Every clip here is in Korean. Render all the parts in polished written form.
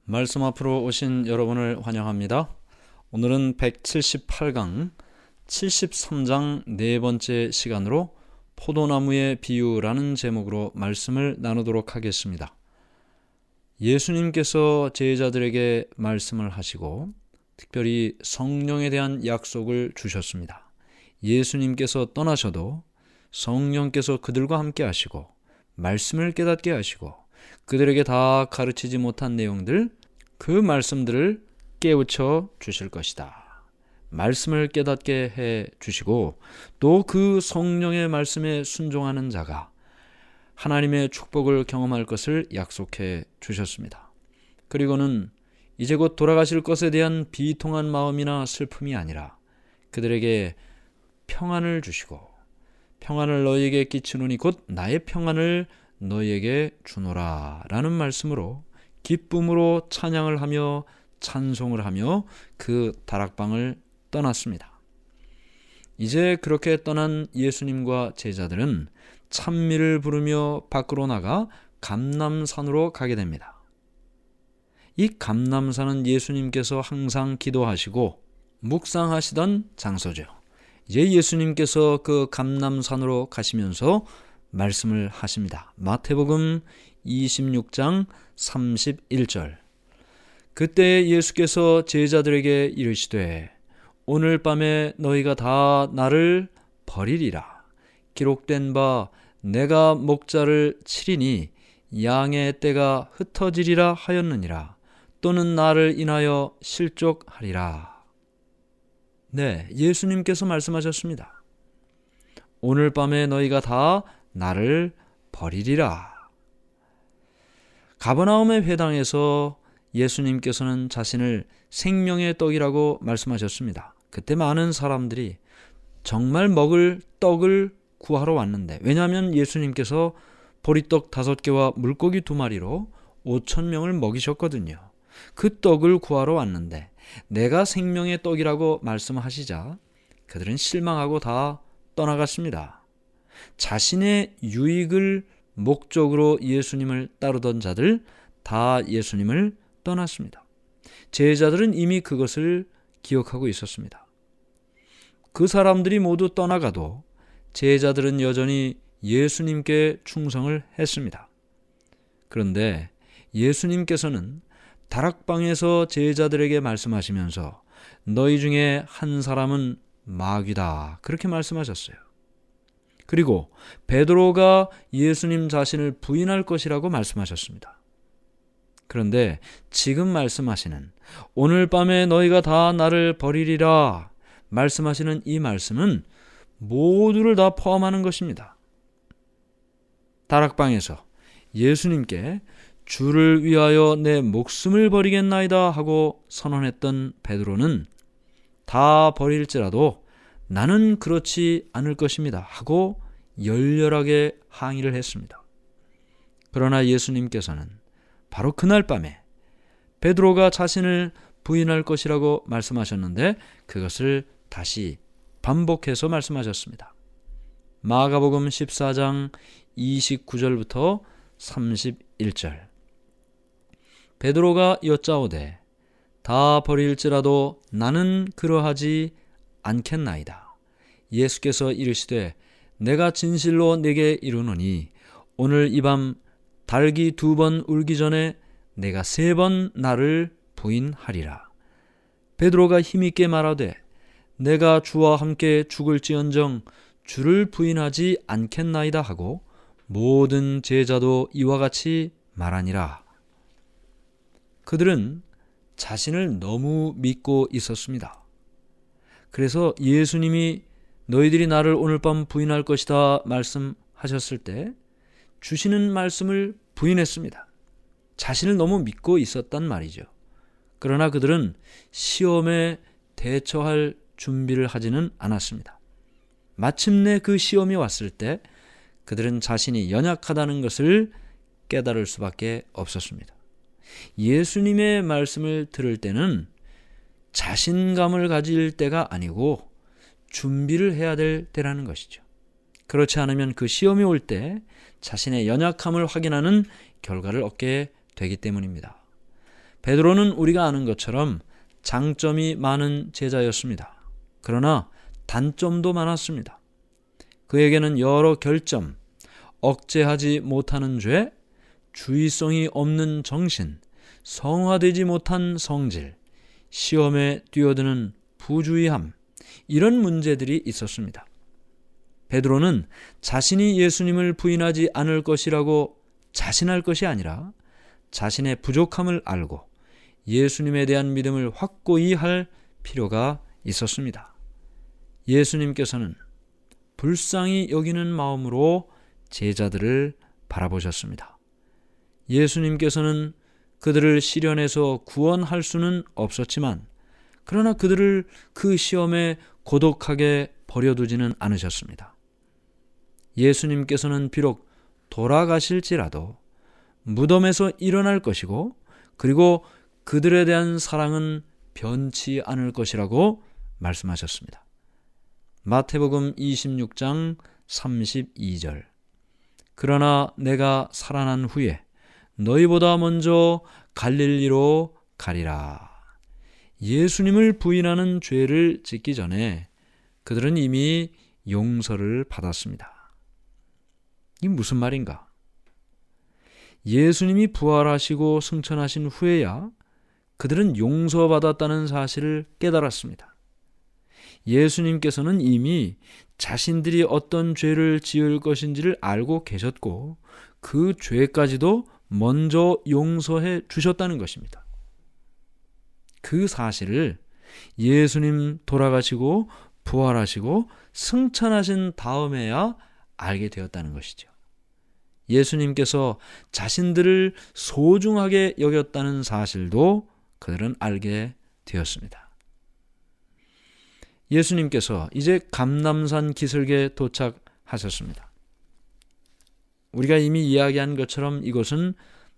말씀 앞으로 오신 여러분을 환영합니다. 오늘은 178강 73장 네 번째 시간으로 포도나무의 비유라는 제목으로 말씀을 나누도록 하겠습니다. 예수님께서 제자들에게 말씀을 하시고 특별히 성령에 대한 약속을 주셨습니다. 예수님께서 떠나셔도 성령께서 그들과 함께 하시고 말씀을 깨닫게 하시고 그들에게 다 가르치지 못한 내용들, 그 말씀들을 깨우쳐 주실 것이다. 말씀을 깨닫게 해 주시고 또 그 성령의 말씀에 순종하는 자가 하나님의 축복을 경험할 것을 약속해 주셨습니다. 그리고는 이제 곧 돌아가실 것에 대한 비통한 마음이나 슬픔이 아니라 그들에게 평안을 주시고 평안을 너희에게 끼치노니 곧 나의 평안을 너희에게 주노라 라는 말씀으로 기쁨으로 찬양을 하며 찬송을 하며 그 다락방을 떠났습니다. 이제 그렇게 떠난 예수님과 제자들은 찬미를 부르며 밖으로 나가 감람산으로 가게 됩니다. 이 감람산은 예수님께서 항상 기도하시고 묵상하시던 장소죠. 이제 예수님께서 그 감람산으로 가시면서 말씀을 하십니다. 마태복음 26장 31절. 그때 예수께서 제자들에게 이르시되 오늘 밤에 너희가 다 나를 버리리라. 기록된 바 내가 목자를 치리니 양의 떼가 흩어지리라 하였느니라. 또는 나를 인하여 실족하리라. 네, 예수님께서 말씀하셨습니다. 오늘 밤에 너희가 다 나를 버리리라. 가버나움의 회당에서 예수님께서는 자신을 생명의 떡이라고 말씀하셨습니다. 그때 많은 사람들이 정말 먹을 떡을 구하러 왔는데, 왜냐하면 예수님께서 보리떡 5개와 물고기 2마리로 5,000명을 먹이셨거든요. 그 떡을 구하러 왔는데 내가 생명의 떡이라고 말씀하시자 그들은 실망하고 다 떠나갔습니다. 자신의 유익을 목적으로 예수님을 따르던 자들 다 예수님을 떠났습니다. 제자들은 이미 그것을 기억하고 있었습니다. 그 사람들이 모두 떠나가도 제자들은 여전히 예수님께 충성을 했습니다. 그런데 예수님께서는 다락방에서 제자들에게 말씀하시면서 너희 중에 한 사람은 마귀다, 그렇게 말씀하셨어요. 그리고 베드로가 예수님 자신을 부인할 것이라고 말씀하셨습니다. 그런데 지금 말씀하시는 오늘 밤에 너희가 다 나를 버리리라 말씀하시는 이 말씀은 모두를 다 포함하는 것입니다. 다락방에서 예수님께 주를 위하여 내 목숨을 버리겠나이다 하고 선언했던 베드로는 다 버릴지라도 나는 그렇지 않을 것입니다 하고 열렬하게 항의를 했습니다. 그러나 예수님께서는 바로 그날 밤에 베드로가 자신을 부인할 것이라고 말씀하셨는데 그것을 다시 반복해서 말씀하셨습니다. 마가복음 14장 29절부터 31절. 베드로가 여짜오되 다 버릴지라도 나는 그러하지 않겠나이다. 예수께서 이르시되 내가 진실로 네게 이르노니 오늘 이 밤 닭이 2번 울기 전에 내가 3번 나를 부인하리라. 베드로가 힘있게 말하되 내가 주와 함께 죽을지언정 주를 부인하지 않겠나이다 하고 모든 제자도 이와 같이 말하니라. 그들은 자신을 너무 믿고 있었습니다. 그래서 예수님이 너희들이 나를 오늘 밤 부인할 것이다 말씀하셨을 때 주시는 말씀을 부인했습니다. 자신을 너무 믿고 있었단 말이죠. 그러나 그들은 시험에 대처할 준비를 하지는 않았습니다. 마침내 그 시험이 왔을 때 그들은 자신이 연약하다는 것을 깨달을 수밖에 없었습니다. 예수님의 말씀을 들을 때는 자신감을 가질 때가 아니고 준비를 해야 될 때라는 것이죠. 그렇지 않으면 그 시험이 올 때 자신의 연약함을 확인하는 결과를 얻게 되기 때문입니다. 베드로는 우리가 아는 것처럼 장점이 많은 제자였습니다. 그러나 단점도 많았습니다. 그에게는 여러 결점, 억제하지 못하는 죄, 주의성이 없는 정신, 성화되지 못한 성질, 시험에 뛰어드는 부주의함, 이런 문제들이 있었습니다. 베드로는 자신이 예수님을 부인하지 않을 것이라고 자신할 것이 아니라 자신의 부족함을 알고 예수님에 대한 믿음을 확고히 할 필요가 있었습니다. 예수님께서는 불쌍히 여기는 마음으로 제자들을 바라보셨습니다. 예수님께서는 그들을 시련에서 구원할 수는 없었지만 그러나 그들을 그 시험에 고독하게 버려두지는 않으셨습니다. 예수님께서는 비록 돌아가실지라도 무덤에서 일어날 것이고 그리고 그들에 대한 사랑은 변치 않을 것이라고 말씀하셨습니다. 마태복음 26장 32절. 그러나 내가 살아난 후에 너희보다 먼저 갈릴리로 가리라. 예수님을 부인하는 죄를 짓기 전에 그들은 이미 용서를 받았습니다. 이게 무슨 말인가? 예수님이 부활하시고 승천하신 후에야 그들은 용서받았다는 사실을 깨달았습니다. 예수님께서는 이미 자신들이 어떤 죄를 지을 것인지를 알고 계셨고 그 죄까지도 먼저 용서해 주셨다는 것입니다. 그 사실을 예수님 돌아가시고 부활하시고 승천하신 다음에야 알게 되었다는 것이죠. 예수님께서 자신들을 소중하게 여겼다는 사실도 그들은 알게 되었습니다. 예수님께서 이제 감람산 기슭에 도착하셨습니다. 우리가 이미 이야기한 것처럼 이곳은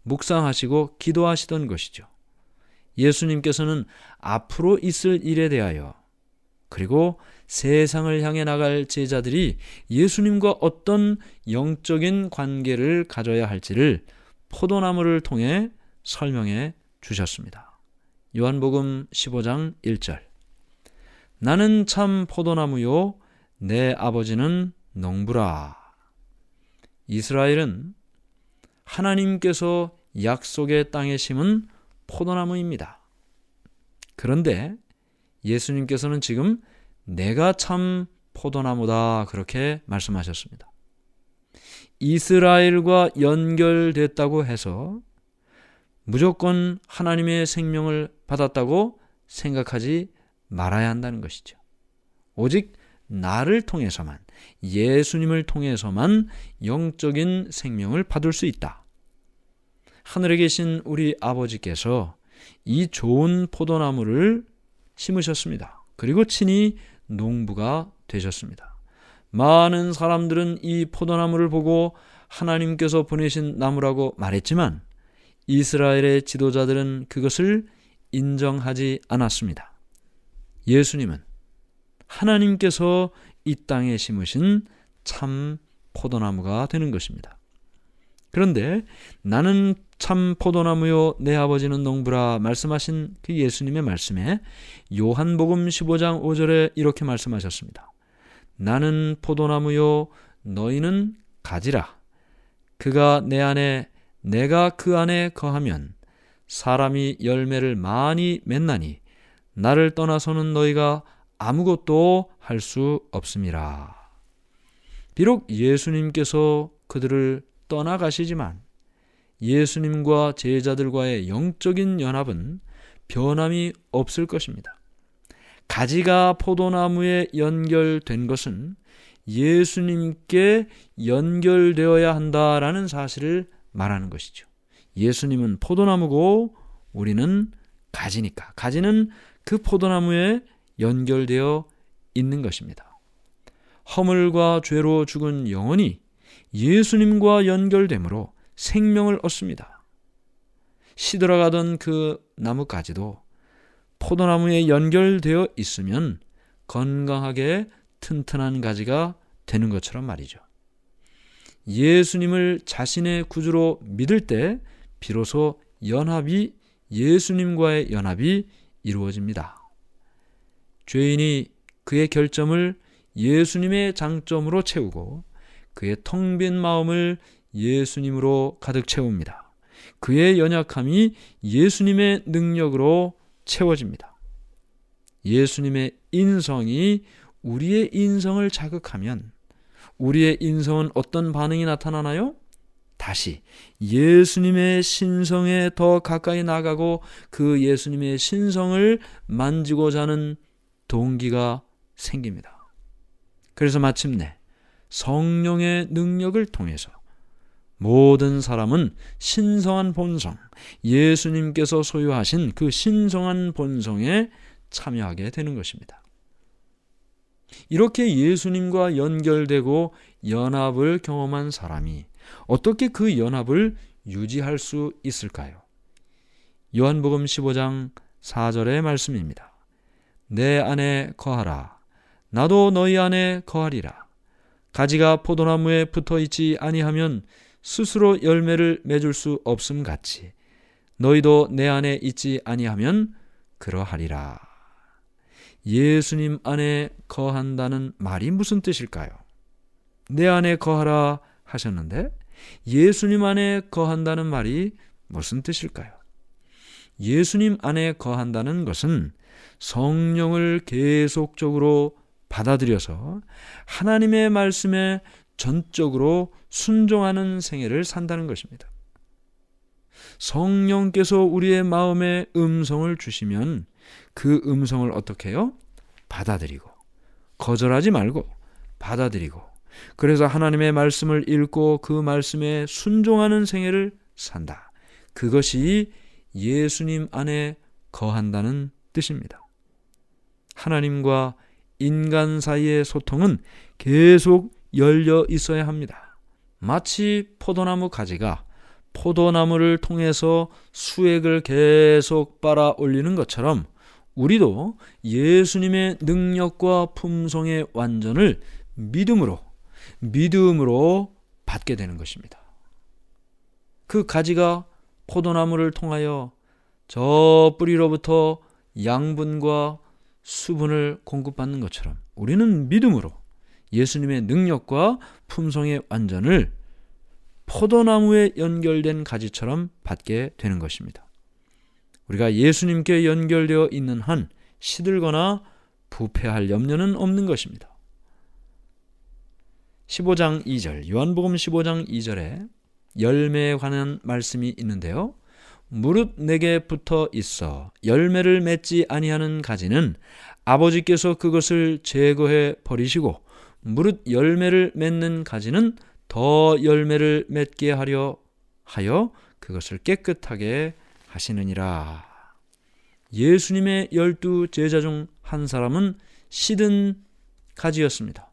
묵상하시고 기도하시던 것이죠. 예수님께서는 앞으로 있을 일에 대하여 그리고 세상을 향해 나갈 제자들이 예수님과 어떤 영적인 관계를 가져야 할지를 포도나무를 통해 설명해 주셨습니다. 요한복음 15장 1절. 나는 참 포도나무요 내 아버지는 농부라. 이스라엘은 하나님께서 약속의 땅에 심은 포도나무입니다. 그런데 예수님께서는 지금 내가 참 포도나무다 그렇게 말씀하셨습니다. 이스라엘과 연결됐다고 해서 무조건 하나님의 생명을 받았다고 생각하지 말아야 한다는 것이죠. 오직 나를 통해서만, 예수님을 통해서만 영적인 생명을 받을 수 있다. 하늘에 계신 우리 아버지께서 이 좋은 포도나무를 심으셨습니다. 그리고 친히 농부가 되셨습니다. 많은 사람들은 이 포도나무를 보고 하나님께서 보내신 나무라고 말했지만 이스라엘의 지도자들은 그것을 인정하지 않았습니다. 예수님은 하나님께서 이 땅에 심으신 참 포도나무가 되는 것입니다. 그런데 나는 참 포도나무요 내 아버지는 농부라 말씀하신 그 예수님의 말씀에 요한복음 15장 5절에 이렇게 말씀하셨습니다. 나는 포도나무요 너희는 가지라. 그가 내 안에 내가 그 안에 거하면 사람이 열매를 많이 맺나니 나를 떠나서는 너희가 아무것도 할 수 없음이라. 비록 예수님께서 그들을 떠나가시지만 예수님과 제자들과의 영적인 연합은 변함이 없을 것입니다. 가지가 포도나무에 연결된 것은 예수님께 연결되어야 한다라는 사실을 말하는 것이죠. 예수님은 포도나무고 우리는 가지니까 가지는 그 포도나무에 연결되어 있는 것입니다. 허물과 죄로 죽은 영혼이 예수님과 연결되므로 생명을 얻습니다. 시들어가던 그 나무가지도 포도나무에 연결되어 있으면 건강하게 튼튼한 가지가 되는 것처럼 말이죠. 예수님을 자신의 구주로 믿을 때 비로소 연합이 예수님과의 연합이 이루어집니다. 죄인이 그의 결점을 예수님의 장점으로 채우고 그의 텅 빈 마음을 예수님으로 가득 채웁니다. 그의 연약함이 예수님의 능력으로 채워집니다. 예수님의 인성이 우리의 인성을 자극하면 우리의 인성은 어떤 반응이 나타나나요? 다시 예수님의 신성에 더 가까이 나가고 그 예수님의 신성을 만지고자 하는 동기가 생깁니다. 그래서 마침내 성령의 능력을 통해서 모든 사람은 신성한 본성, 예수님께서 소유하신 그 신성한 본성에 참여하게 되는 것입니다. 이렇게 예수님과 연결되고 연합을 경험한 사람이 어떻게 그 연합을 유지할 수 있을까요? 요한복음 15장 4절의 말씀입니다. 내 안에 거하라. 나도 너희 안에 거하리라. 가지가 포도나무에 붙어 있지 아니하면 스스로 열매를 맺을 수 없음 같이 너희도 내 안에 있지 아니하면 그러하리라. 예수님 안에 거한다는 말이 무슨 뜻일까요? 내 안에 거하라 하셨는데 예수님 안에 거한다는 말이 무슨 뜻일까요? 예수님 안에 거한다는 것은 성령을 계속적으로 받아들여서 하나님의 말씀에 전적으로 순종하는 생애를 산다는 것입니다. 성령께서 우리의 마음에 음성을 주시면 그 음성을 어떻게 해요? 받아들이고 거절하지 말고 받아들이고 그래서 하나님의 말씀을 읽고 그 말씀에 순종하는 생애를 산다. 그것이 예수님 안에 거한다는 뜻입니다. 하나님과 인간 사이의 소통은 계속 열려 있어야 합니다. 마치 포도나무 가지가 포도나무를 통해서 수액을 계속 빨아 올리는 것처럼 우리도 예수님의 능력과 품성의 완전을 믿음으로 받게 되는 것입니다. 그 가지가 포도나무를 통하여 저 뿌리로부터 양분과 수분을 공급받는 것처럼 우리는 믿음으로 예수님의 능력과 품성의 완전을 포도나무에 연결된 가지처럼 받게 되는 것입니다. 우리가 예수님께 연결되어 있는 한 시들거나 부패할 염려는 없는 것입니다. 15장 2절, 요한복음 15장 2절에 열매에 관한 말씀이 있는데요. 무릇 내게 붙어 있어 열매를 맺지 아니하는 가지는 아버지께서 그것을 제거해 버리시고 무릇 열매를 맺는 가지는 더 열매를 맺게 하려 하여 그것을 깨끗하게 하시느니라. 예수님의 12 제자 중 한 사람은 시든 가지였습니다.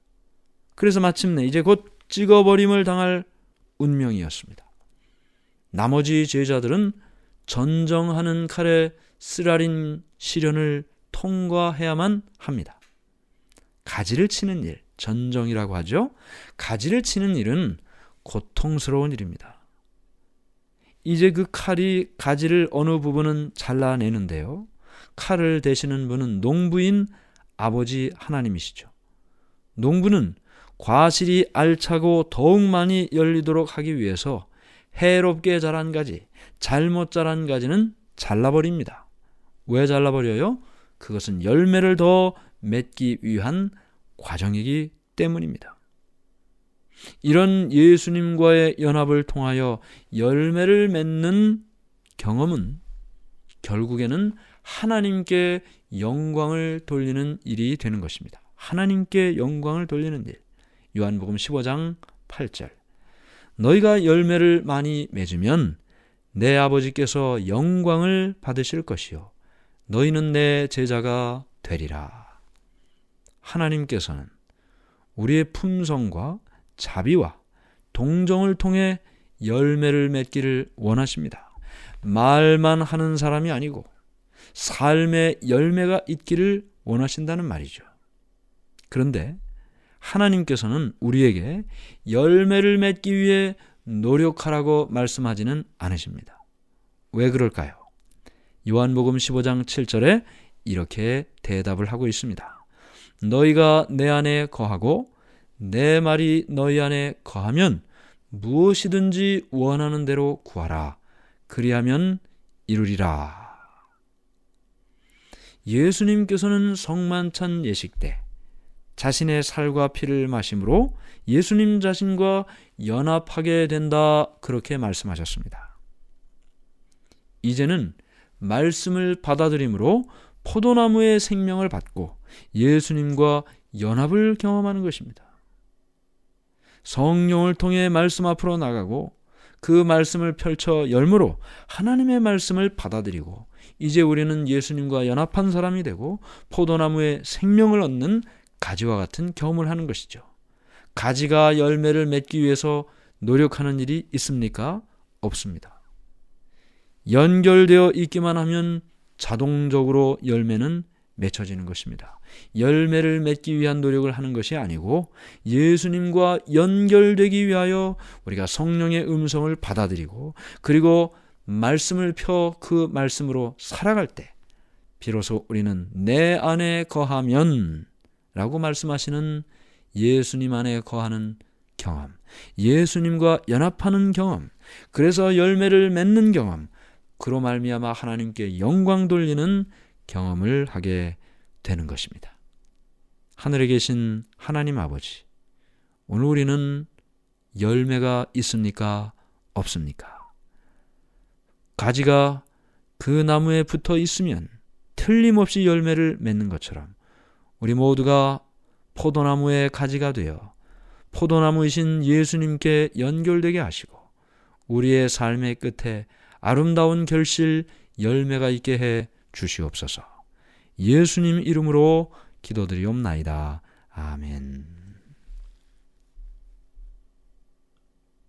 그래서 마침내 이제 곧 찍어버림을 당할 운명이었습니다. 나머지 제자들은 전정하는 칼에 쓰라린 시련을 통과해야만 합니다. 가지를 치는 일, 전정이라고 하죠. 가지를 치는 일은 고통스러운 일입니다. 이제 그 칼이 가지를 어느 부분은 잘라내는데요. 칼을 대시는 분은 농부인 아버지 하나님이시죠. 농부는 과실이 알차고 더욱 많이 열리도록 하기 위해서 해롭게 자란 가지, 잘못 자란 가지는 잘라버립니다. 왜 잘라버려요? 그것은 열매를 더 맺기 위한 과정이기 때문입니다. 이런 예수님과의 연합을 통하여 열매를 맺는 경험은 결국에는 하나님께 영광을 돌리는 일이 되는 것입니다. 하나님께 영광을 돌리는 일. 요한복음 15장 8절. 너희가 열매를 많이 맺으면 내 아버지께서 영광을 받으실 것이요 너희는 내 제자가 되리라. 하나님께서는 우리의 품성과 자비와 동정을 통해 열매를 맺기를 원하십니다. 말만 하는 사람이 아니고 삶의 열매가 있기를 원하신다는 말이죠. 그런데 하나님께서는 우리에게 열매를 맺기 위해 노력하라고 말씀하지는 않으십니다. 왜 그럴까요? 요한복음 15장 7절에 이렇게 대답을 하고 있습니다. 너희가 내 안에 거하고 내 말이 너희 안에 거하면 무엇이든지 원하는 대로 구하라. 그리하면 이루리라. 예수님께서는 성만찬 예식 때 자신의 살과 피를 마심으로 예수님 자신과 연합하게 된다, 그렇게 말씀하셨습니다. 이제는 말씀을 받아들임으로 포도나무의 생명을 받고 예수님과 연합을 경험하는 것입니다. 성령을 통해 말씀 앞으로 나가고 그 말씀을 펼쳐 열므로 하나님의 말씀을 받아들이고 이제 우리는 예수님과 연합한 사람이 되고 포도나무의 생명을 얻는 가지와 같은 경험을 하는 것이죠. 가지가 열매를 맺기 위해서 노력하는 일이 있습니까? 없습니다. 연결되어 있기만 하면 자동적으로 열매는 맺혀지는 것입니다. 열매를 맺기 위한 노력을 하는 것이 아니고 예수님과 연결되기 위하여 우리가 성령의 음성을 받아들이고 그리고 말씀을 펴 그 말씀으로 살아갈 때 비로소 우리는 내 안에 거하면 라고 말씀하시는 예수님 안에 거하는 경험, 예수님과 연합하는 경험, 그래서 열매를 맺는 경험, 그로 말미암아 하나님께 영광 돌리는 경험을 하게 되는 것입니다. 하늘에 계신 하나님 아버지, 오늘 우리는 열매가 있습니까? 없습니까? 가지가 그 나무에 붙어 있으면 틀림없이 열매를 맺는 것처럼 우리 모두가 포도나무의 가지가 되어 포도나무이신 예수님께 연결되게 하시고 우리의 삶의 끝에 아름다운 결실 열매가 있게 해 주시옵소서. 예수님 이름으로 기도드리옵나이다. 아멘.